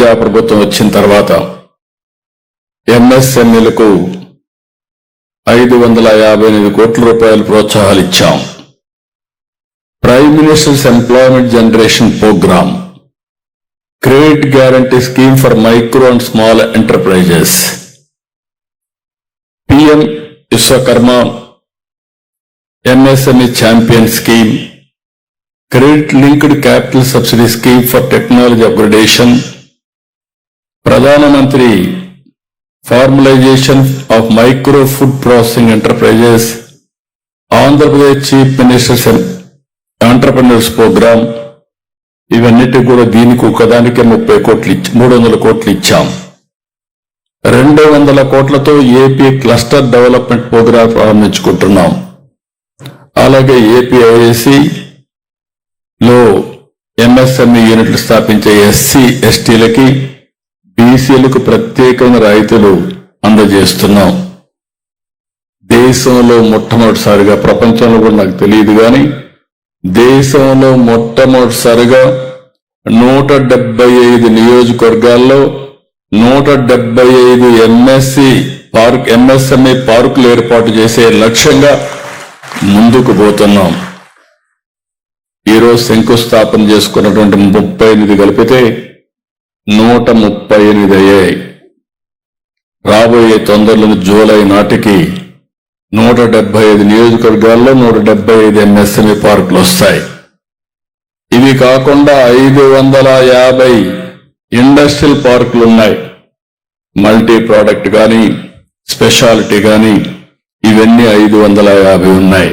ప్రజాప్రభుత్వం వచ్చిన తర్వాత ఎంఎస్ఎంఈలకు 558 కోట్ల రూపాయల ప్రోత్సాహాలు ఇచ్చాం. Prime ministers employment generation programme, credit guarantee scheme for micro and small enterprises, PM Vishwakarma MSME champion scheme, credit linked capital subsidy scheme for technology upgradation, ప్రధానమంత్రి formalisation of micro food processing enterprises, Andhra Pradesh chief ministers entrepreneurs programme, ఇవన్నిటి కూడా దీనికి ఒకదానికే 300 కోట్లు ఇచ్చాం. 200 కోట్లతో AP cluster development programme ప్రారంభించుకుంటున్నాం. అలాగే ఏపీఐఏసీ లో ఎంఎస్ఎంఈ యూనిట్లు స్థాపించే ఎస్సీ ఎస్టీలకి బీసీలకు ప్రత్యేకమైన రాయితీలు అందజేస్తున్నాం. దేశంలో మొట్టమొదటిసారిగా, ప్రపంచంలో కూడా నాకు తెలియదు కానీ దేశంలో మొట్టమొదటిసారిగా 175 నియోజకవర్గాల్లో 175 ఎంఎస్ఎంఈ పార్కులు ఏర్పాటు చేసే లక్ష్యంగా ముందుకు పోతున్నాం. ఈరోజు శంకుస్థాపన చేసుకున్నటువంటి 38 కలిపితే 138 అయ్యాయి. రాబోయే తొందరలో జూలై నాటికి 175 నియోజకవర్గాల్లో 175 ఎంఎస్ఎంఈ పార్కులు వస్తాయి. ఇవి కాకుండా 550 ఇండస్ట్రియల్ పార్కులు ఉన్నాయి. మల్టీ ప్రోడక్ట్ కానీ, స్పెషాలిటీ కానీ, ఇవన్నీ 550 ఉన్నాయి.